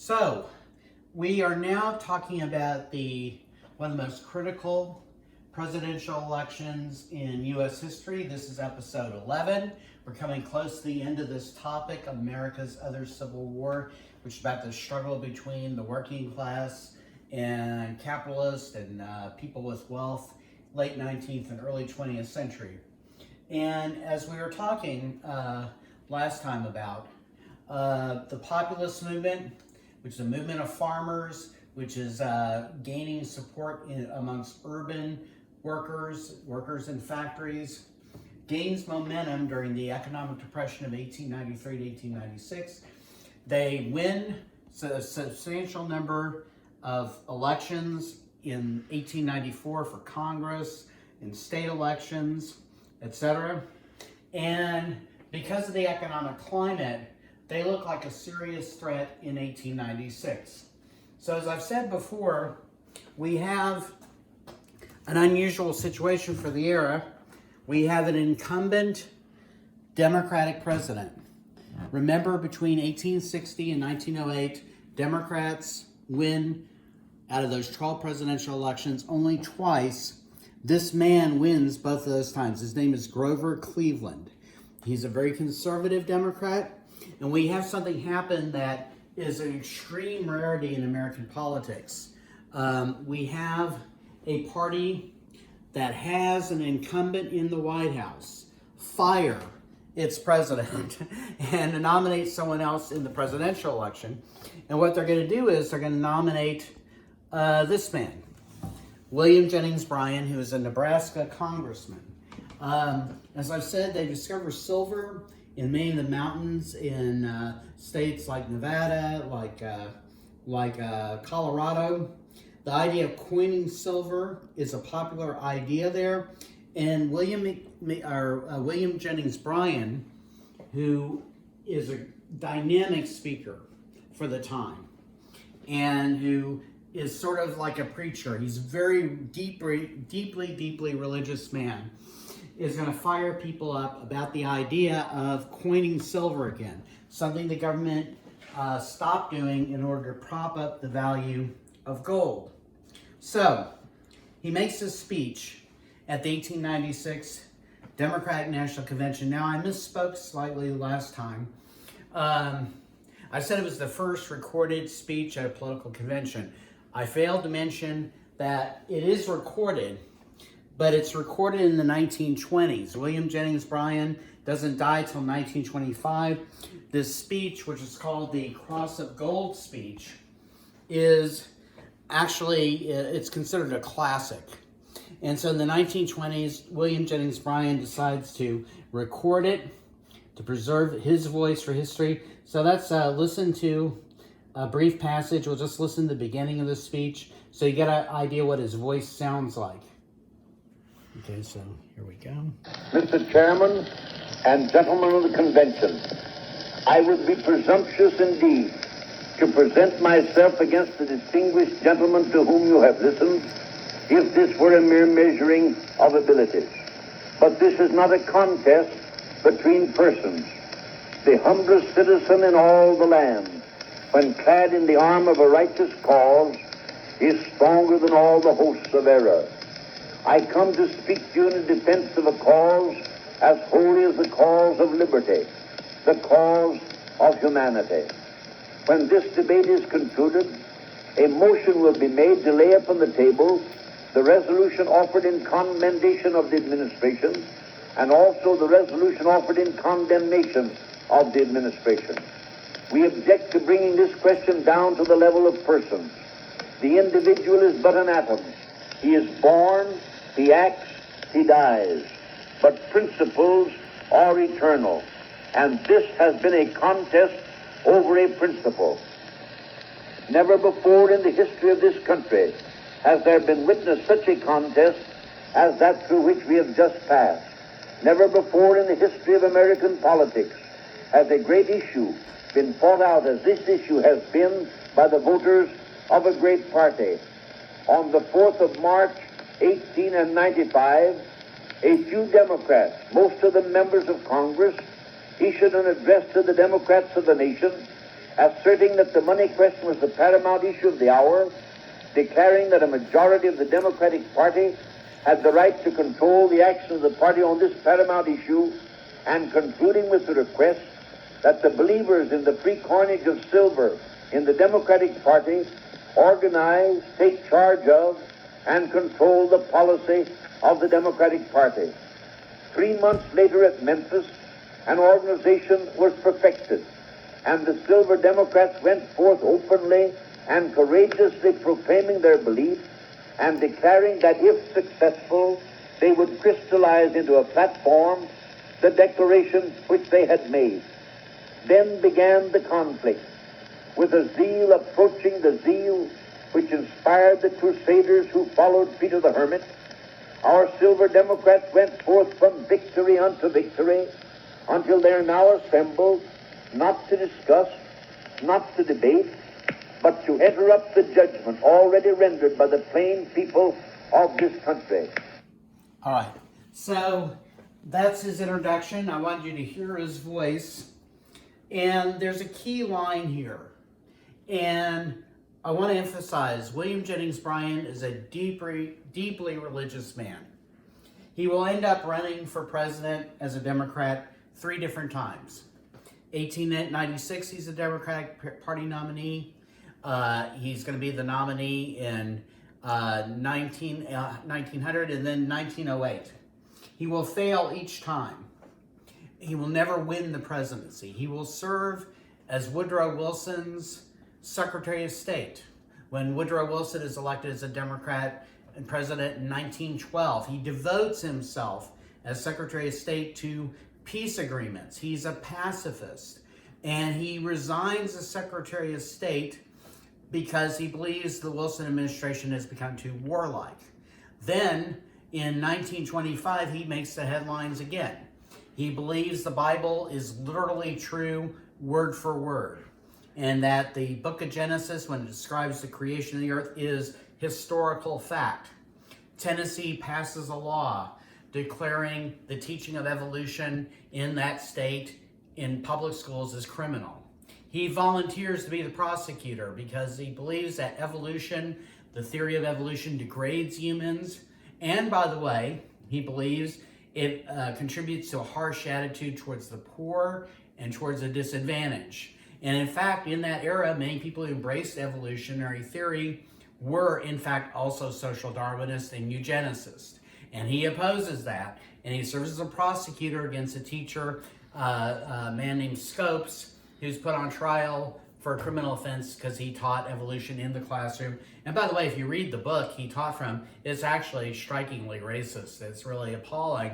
So, we are now talking about one of the most critical presidential elections in U.S. history. This is episode 11. We're coming close to the end of this topic, America's Other Civil War, which is about the struggle between the working class and capitalists and people with wealth, late 19th and early 20th century. And as we were talking last time about the populist movement, which is a movement of farmers, which is gaining support amongst urban workers in factories, gains momentum during the economic depression of 1893 to 1896. They win a substantial number of elections in 1894 for Congress, in state elections, etc. And because of the economic climate, they look like a serious threat in 1896. So as I've said before, we have an unusual situation for the era. We have an incumbent Democratic president. Remember, between 1860 and 1908, Democrats win out of those 12 presidential elections only twice. This man wins both of those times. His name is Grover Cleveland. He's a very conservative Democrat. And we have something happen that is an extreme rarity in American politics. We have a party that has an incumbent in the White House fire its president and nominate someone else in the presidential election. And what they're going to do is they're going to nominate this man, William Jennings Bryan, who is a Nebraska congressman. As I've said, they discover silver in many of the mountains in states like Nevada, like Colorado. The idea of coining silver is a popular idea there. And William Jennings Bryan, who is a dynamic speaker for the time, and who is sort of like a preacher. He's a very deeply religious man, is going to fire people up about the idea of coining silver again, something the government stopped doing in order to prop up the value of gold. So, he makes this speech at the 1896 Democratic National Convention. Now, I misspoke slightly last time. I said it was the first recorded speech at a political convention. I failed to mention that it is recorded, but it's recorded in the 1920s. William Jennings Bryan doesn't die till 1925. This speech, which is called the Cross of Gold speech, is actually, it's considered a classic. And so in the 1920s, William Jennings Bryan decides to record it, to preserve his voice for history. So let's listen to a brief passage. We'll just listen to the beginning of the speech so you get an idea what his voice sounds like. Okay, so here we go. Mr. Chairman and gentlemen of the convention, I would be presumptuous indeed to present myself against the distinguished gentleman to whom you have listened, if this were a mere measuring of abilities. But this is not a contest between persons. The humblest citizen in all the land, when clad in the arm of a righteous cause, is stronger than all the hosts of error. I come to speak to you in defense of a cause as holy as the cause of liberty, the cause of humanity. When this debate is concluded, a motion will be made to lay upon the table the resolution offered in commendation of the administration, and also the resolution offered in condemnation of the administration. We object to bringing this question down to the level of persons. The individual is but an atom. He is born, he acts, he dies. But principles are eternal, and this has been a contest over a principle. Never before in the history of this country has there been witnessed such a contest as that through which we have just passed. Never before in the history of American politics has a great issue been fought out as this issue has been by the voters of a great party. On the 4th of March, 1895, a few Democrats, most of them members of Congress, issued an address to the Democrats of the nation asserting that the money question was the paramount issue of the hour, declaring that a majority of the Democratic Party had the right to control the action of the party on this paramount issue, and concluding with the request that the believers in the free coinage of silver in the Democratic Party organize, take charge of, and control the policy of the Democratic Party. 3 months later at Memphis, an organization was perfected, and the Silver Democrats went forth openly and courageously proclaiming their belief and declaring that if successful, they would crystallize into a platform the declaration which they had made. Then began the conflict, with a zeal approaching the zeal which inspired the crusaders who followed Peter the Hermit. Our Silver Democrats went forth from victory unto victory until they are now assembled, not to discuss, not to debate, but to enter up the judgment already rendered by the plain people of this country. All right, so that's his introduction. I want you to hear his voice. And there's a key line here. And I want to emphasize, William Jennings Bryan is a deeply religious man. He will end up running for president as a Democrat 3 different times. 1896, he's a Democratic Party nominee. He's going to be the nominee in 1900 and then 1908. He will fail each time. He will never win the presidency. He will serve as Woodrow Wilson's Secretary of State. When Woodrow Wilson is elected as a Democrat and president in 1912, he devotes himself as Secretary of State to peace agreements. He's a pacifist, and he resigns as Secretary of State because he believes the Wilson administration has become too warlike. Then, in 1925, he makes the headlines again. He believes the Bible is literally true, word for word, and that the book of Genesis, when it describes the creation of the earth, is historical fact. Tennessee passes a law declaring the teaching of evolution in that state in public schools is criminal. He volunteers to be the prosecutor because he believes that evolution, the theory of evolution, degrades humans. And by the way, he believes it contributes to a harsh attitude towards the poor and towards the disadvantaged. And in fact, in that era, many people who embraced evolutionary theory were in fact also social Darwinists and eugenicists. And he opposes that. And he serves as a prosecutor against a teacher, a man named Scopes, who's put on trial for a criminal offense because he taught evolution in the classroom. And by the way, if you read the book he taught from, it's actually strikingly racist. It's really appalling.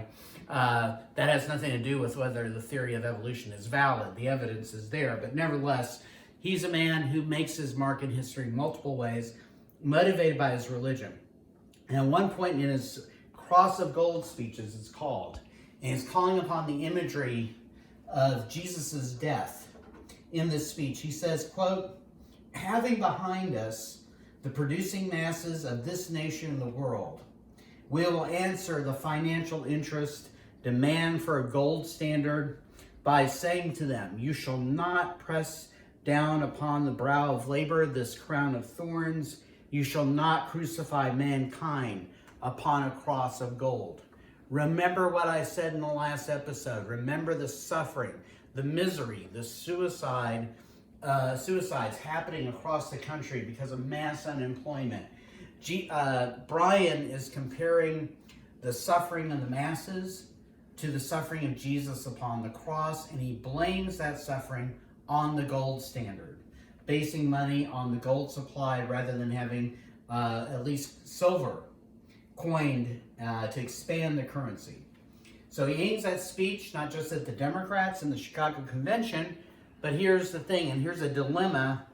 That has nothing to do with whether the theory of evolution is valid. The evidence is there. But nevertheless, he's a man who makes his mark in history multiple ways, motivated by his religion. And at one point in his Cross of Gold speeches, it's called, and he's calling upon the imagery of Jesus's death. In this speech, he says, quote, "Having behind us the producing masses of this nation and the world, we will answer the financial interest demand for a gold standard by saying to them, you shall not press down upon the brow of labor this crown of thorns. You shall not crucify mankind upon a cross of gold." Remember what I said in the last episode. Remember the suffering, the misery, the suicides happening across the country because of mass unemployment. Bryan is comparing the suffering of the masses to the suffering of Jesus upon the cross, and he blames that suffering on the gold standard, basing money on the gold supply rather than having at least silver coined to expand the currency. So he aims that speech not just at the Democrats in the Chicago Convention, but here's the thing, and here's a dilemma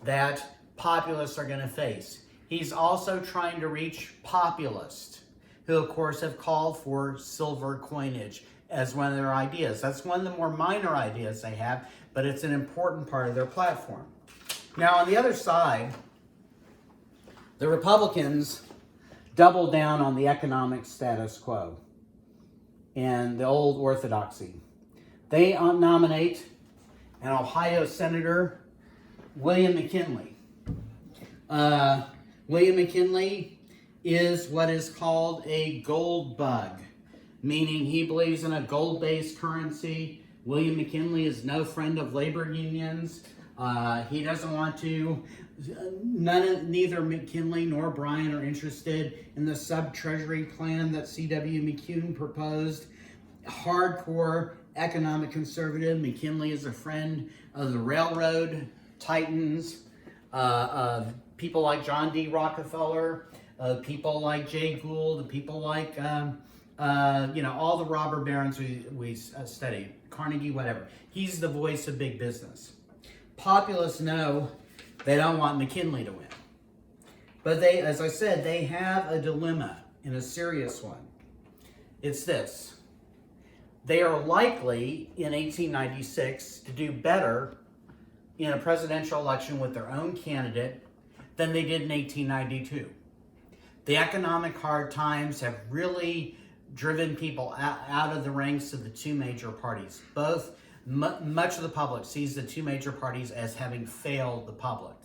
that populists are going to face. He's also trying to reach populists, who of course have called for silver coinage as one of their ideas. That's one of the more minor ideas they have, but it's an important part of their platform. Now on the other side, the Republicans double down on the economic status quo and the old orthodoxy. They nominate an Ohio senator William McKinley. William McKinley is what is called a gold bug, meaning he believes in a gold-based currency. William McKinley is no friend of labor unions. He doesn't want to, neither McKinley nor Bryan are interested in the sub-treasury plan that C.W. McCune proposed. Hardcore economic conservative. McKinley is a friend of the railroad titans, of people like John D. Rockefeller, people like Jay Gould, people like, all the robber barons we studied, Carnegie, whatever. He's the voice of big business. Populists know they don't want McKinley to win. But they, as I said, they have a dilemma, and a serious one. It's this. They are likely, in 1896, to do better in a presidential election with their own candidate than they did in 1892. The economic hard times have really driven people out of the ranks of the two major parties. Much of the public sees the two major parties as having failed the public.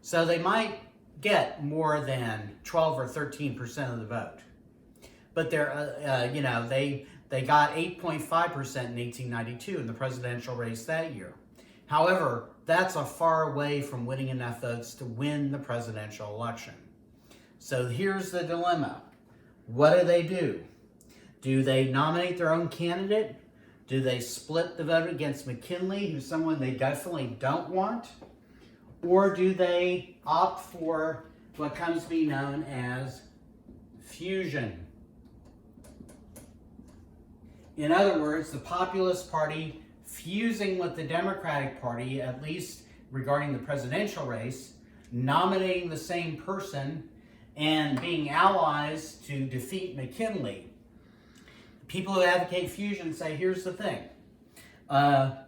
So they might get more than 12 or 13% of the vote. But they got 8.5% in 1892 in the presidential race that year. However, that's a far away from winning enough votes to win the presidential election. So here's the dilemma. What do? Do they nominate their own candidate? Do they split the vote against McKinley, who's someone they definitely don't want? Or do they opt for what comes to be known as fusion? In other words, the Populist Party fusing with the Democratic Party, at least regarding the presidential race, nominating the same person, and being allies to defeat McKinley. People who advocate fusion say, here's the thing.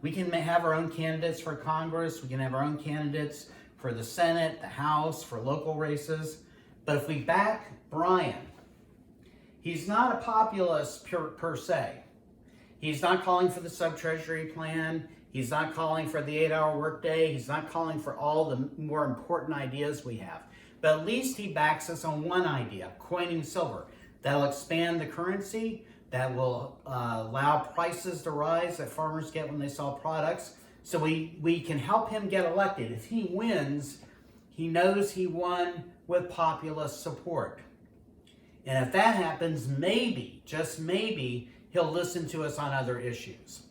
We can have our own candidates for Congress. We can have our own candidates for the Senate, the House, for local races. But if we back Bryan, he's not a populist per se. He's not calling for the sub-treasury plan. He's not calling for the 8-hour workday. He's not calling for all the more important ideas we have. But at least he backs us on one idea, coining silver. That'll expand the currency. That will allow prices to rise that farmers get when they sell products. So we can help him get elected. If he wins, he knows he won with populist support. And if that happens, maybe, just maybe, he'll listen to us on other issues.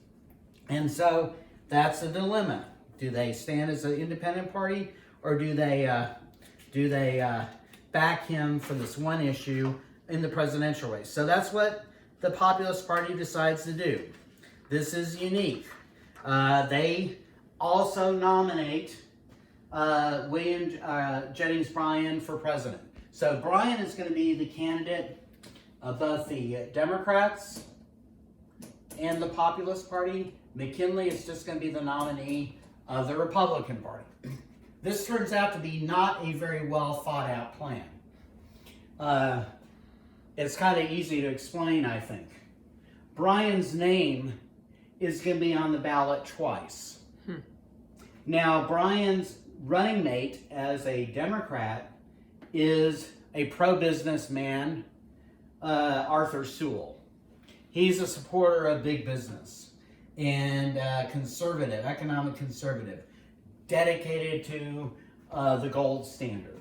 And so that's the dilemma. Do they stand as an independent party, or do they back him for this one issue in the presidential race? So that's what the Populist Party decides to do. This is unique. They also nominate William Jennings Bryan for president. So Bryan is going to be the candidate of both the Democrats and the Populist Party. McKinley is just going to be the nominee of the Republican Party. This turns out to be not a very well thought out plan. It's kind of easy to explain, I think. Bryan's name is going to be on the ballot twice. Now, Bryan's running mate as a Democrat is a pro-business man, Arthur Sewell. He's a supporter of big business and conservative, economic conservative, dedicated to the gold standard.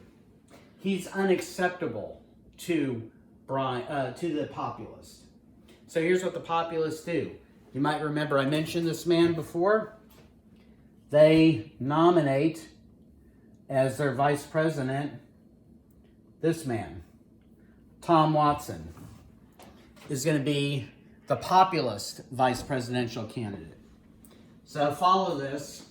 He's unacceptable to the populists. So here's what the populists do. You might remember I mentioned this man before. They nominate as their vice president this man. Tom Watson is going to be the populist vice presidential candidate. So follow this.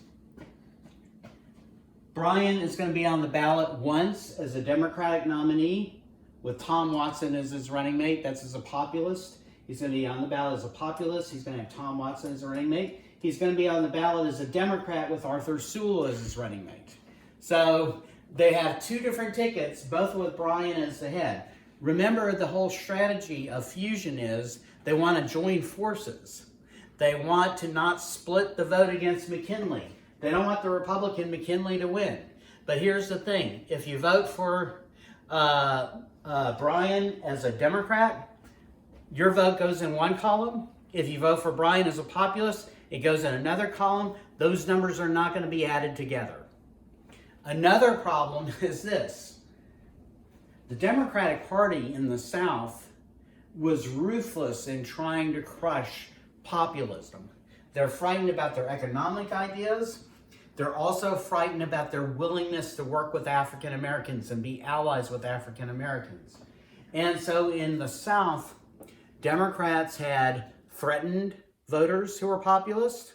Bryan is going to be on the ballot once as a Democratic nominee, with Tom Watson as his running mate. That's as a populist. He's going to be on the ballot as a populist. He's going to have Tom Watson as a running mate. He's going to be on the ballot as a Democrat with Arthur Sewell as his running mate. So they have two different tickets, both with Bryan as the head. Remember, the whole strategy of fusion is they want to join forces. They want to not split the vote against McKinley. They don't want the Republican McKinley to win. But here's the thing. If you vote for Bryan as a Democrat, your vote goes in one column. If you vote for Bryan as a populist, it goes in another column. Those numbers are not going to be added together. Another problem is this. The Democratic Party in the South was ruthless in trying to crush populism. They're frightened about their economic ideas. They're also frightened about their willingness to work with African Americans and be allies with African Americans. And so in the South, Democrats had threatened voters who were populist,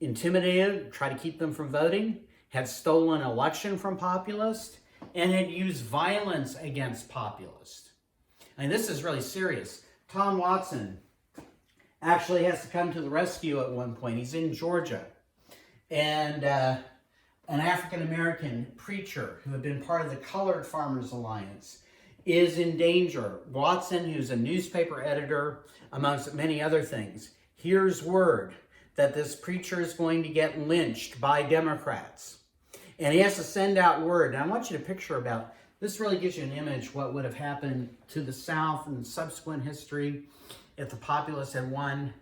intimidated, tried to keep them from voting, had stolen election from populists, and had used violence against populists. I mean, this is really serious. Tom Watson actually has to come to the rescue at one point. He's in Georgia. And an African-American preacher who had been part of the Colored Farmers Alliance is in danger. Watson, who's a newspaper editor, amongst many other things, hears word that this preacher is going to get lynched by Democrats. And he has to send out word. And I want you to picture about, this really gives you an image what would have happened to the South in subsequent history if the populists had won.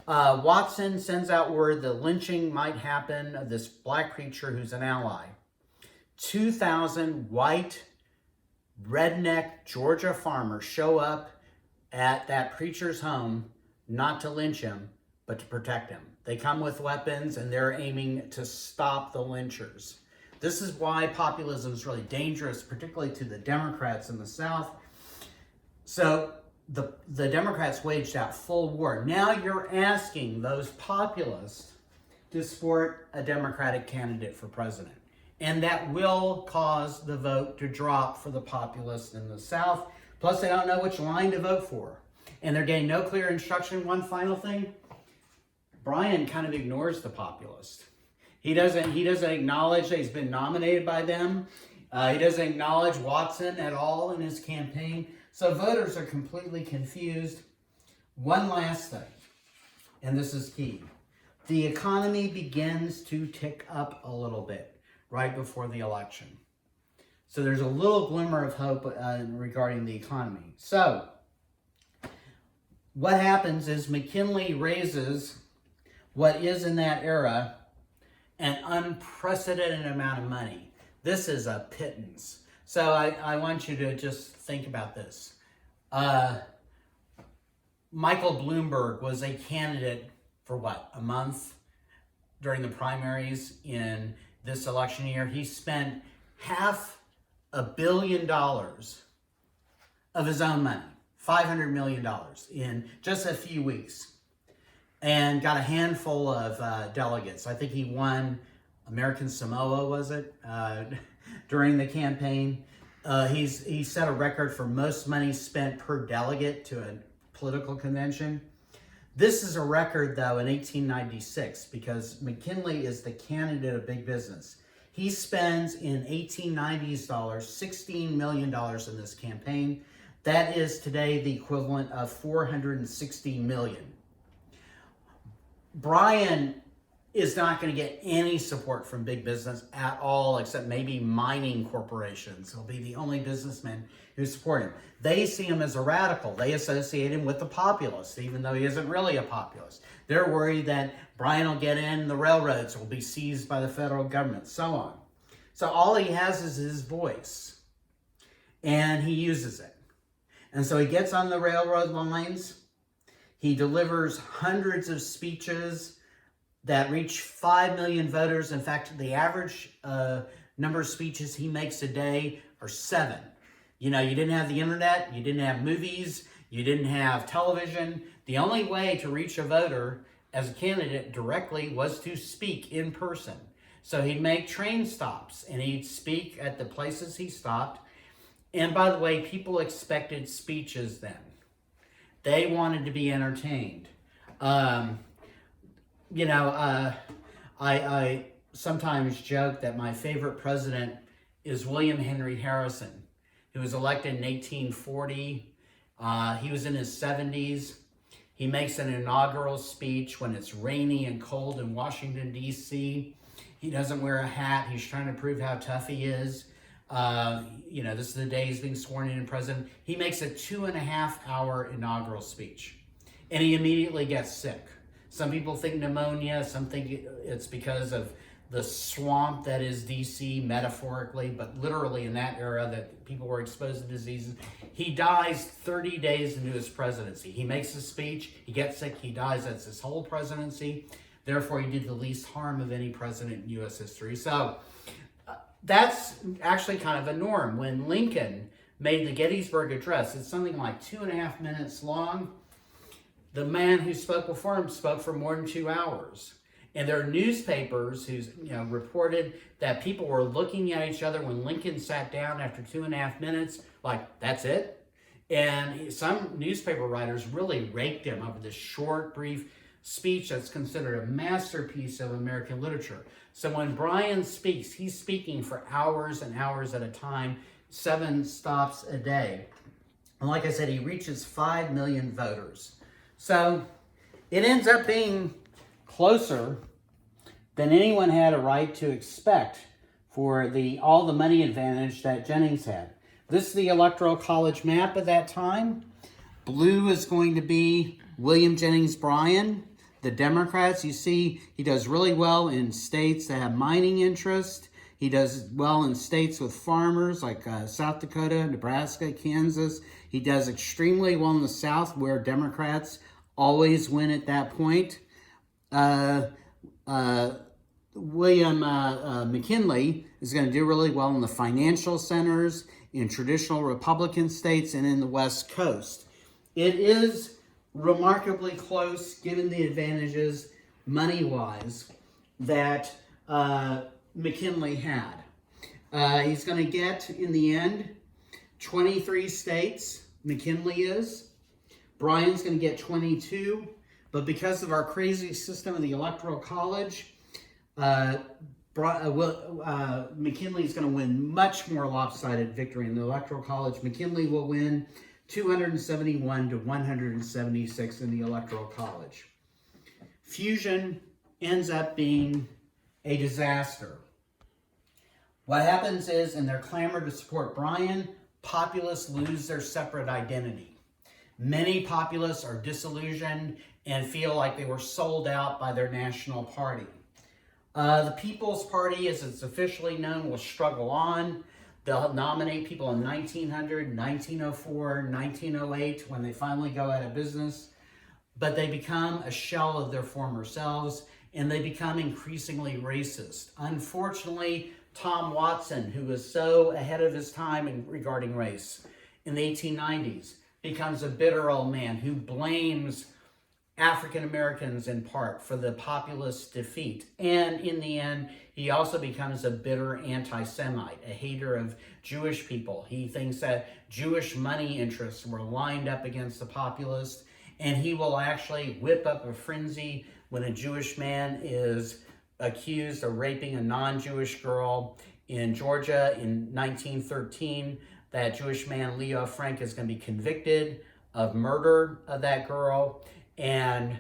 Watson sends out word the lynching might happen of this black preacher who's an ally. 2,000 white, redneck Georgia farmers show up at that preacher's home, not to lynch him, but to protect him. They come with weapons and they're aiming to stop the lynchers. This is why populism is really dangerous, particularly to the Democrats in the South. So the Democrats waged out full war. Now you're asking those populists to support a Democratic candidate for president. And that will cause the vote to drop for the populists in the South. Plus, they don't know which line to vote for. And they're getting no clear instruction. One final thing, Bryan kind of ignores the populist. He doesn't acknowledge that he's been nominated by them. He doesn't acknowledge Watson at all in his campaign. So voters are completely confused. One last thing, and this is key. The economy begins to tick up a little bit right before the election. So there's a little glimmer of hope regarding the economy. So what happens is McKinley raises what is in that era an unprecedented amount of money. This is a pittance. So I want you to just think about this. Michael Bloomberg was a candidate for what, a month during the primaries in this election year. He spent $500 million of his own money, $500 million in just a few weeks, and got a handful of delegates. I think he won American Samoa, was it, during the campaign. He set a record for most money spent per delegate to a political convention. This is a record, though, in 1896, because McKinley is the candidate of big business. He spends in 1890s dollars $16 million in this campaign. That is today the equivalent of $460 million. Bryan is not going to get any support from big business at all, except maybe mining corporations. He'll be the only businessman who support him. They see him as a radical. They associate him with the populist, even though he isn't really a populist. They're worried that Bryan will get in, the railroads will be seized by the federal government, so on. So all he has is his voice, and he uses it. And so he gets on the railroad lines. He delivers hundreds of speeches that reach 5 million voters. In fact, the average number of speeches he makes a day are 7. You know, you didn't have the internet, you didn't have movies, you didn't have television. The only way to reach a voter as a candidate directly was to speak in person. So he'd make train stops and he'd speak at the places he stopped. And by the way, people expected speeches then. They wanted to be entertained. I sometimes joke that my favorite president is William Henry Harrison, who was elected in 1840. He was in his 70s. He makes an inaugural speech when it's rainy and cold in Washington, D.C. He doesn't wear a hat. He's trying to prove how tough he is. This is the day he's being sworn in president. He makes a 2.5-hour inaugural speech, and he immediately gets sick. Some people think pneumonia. Some think it's because of the swamp that is D.C. metaphorically, but literally in that era that people were exposed to diseases. He dies 30 days into his presidency. He makes a speech, he gets sick, he dies. That's his whole presidency. Therefore, he did the least harm of any president in U.S. history. So that's actually kind of a norm. When Lincoln made the Gettysburg Address, it's something like 2.5 minutes long. The man who spoke before him spoke for more than 2 hours. And there are newspapers who reported that people were looking at each other when Lincoln sat down after 2.5 minutes, like, that's it? And some newspaper writers really raked him over this short, brief speech that's considered a masterpiece of American literature. So when Bryan speaks, he's speaking for hours and hours at a time, 7 stops a day. And like I said, he reaches 5 million voters. So it ends up being closer than anyone had a right to expect for all the money advantage that Jennings had. This is the Electoral College map at that time. Blue is going to be William Jennings Bryan. The Democrats, you see, he does really well in states that have mining interest. He does well in states with farmers like South Dakota, Nebraska, Kansas. He does extremely well in the South, where Democrats always win at that point. William McKinley is going to do really well in the financial centers, in traditional Republican states, and in the West Coast. It is remarkably close, given the advantages, money-wise, that McKinley had. He's going to get, in the end, 23 states, McKinley is. Bryan's going to get 22, but because of our crazy system of the Electoral College, McKinley's going to win much more lopsided victory in the Electoral College. McKinley will win 271 to 176 in the Electoral College. Fusion ends up being a disaster. What happens is, in their clamor to support Bryan, populists lose their separate identity. Many populists are disillusioned and feel like they were sold out by their national party. The People's Party, as it's officially known, will struggle on. They'll nominate people in 1900, 1904, 1908, when they finally go out of business. But they become a shell of their former selves, and they become increasingly racist. Unfortunately, Tom Watson, who was so ahead of his time regarding race in the 1890s, becomes a bitter old man who blames African Americans in part for the populist defeat. And in the end, he also becomes a bitter anti-Semite, a hater of Jewish people. He thinks that Jewish money interests were lined up against the populists, and he will actually whip up a frenzy when a Jewish man is accused of raping a non-Jewish girl in Georgia in 1913. That Jewish man, Leo Frank, is going to be convicted of murder of that girl. And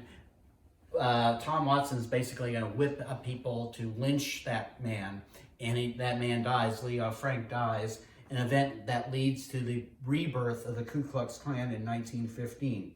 Tom Watson's basically going to whip up people to lynch that man. And that man dies, Leo Frank dies, an event that leads to the rebirth of the Ku Klux Klan in 1915.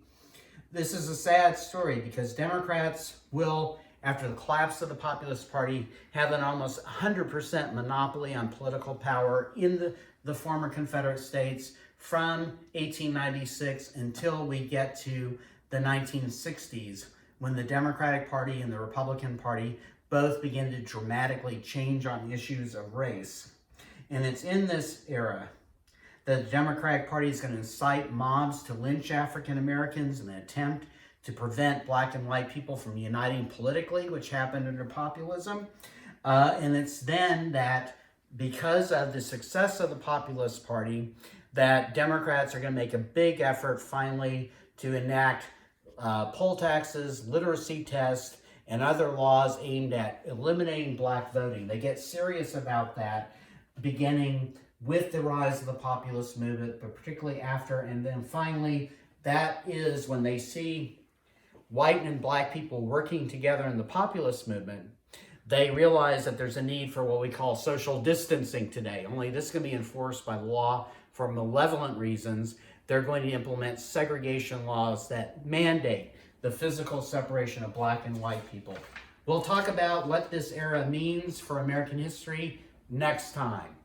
This is a sad story because Democrats will, after the collapse of the Populist Party, have an almost 100% monopoly on political power in the former Confederate States from 1896 until we get to the 1960s, when the Democratic Party and the Republican Party both begin to dramatically change on issues of race. And it's in this era that the Democratic Party is going to incite mobs to lynch African Americans in an attempt to prevent black and white people from uniting politically, which happened under populism. And it's then that, because of the success of the Populist Party, that Democrats are going to make a big effort finally to enact poll taxes, literacy tests, and other laws aimed at eliminating black voting. They get serious about that, beginning with the rise of the populist movement, but particularly after. And then finally, that is when they see white and black people working together in the populist movement, they realize that there's a need for what we call social distancing today. Only this can be enforced by law for malevolent reasons. They're going to implement segregation laws that mandate the physical separation of black and white people. We'll talk about what this era means for American history next time.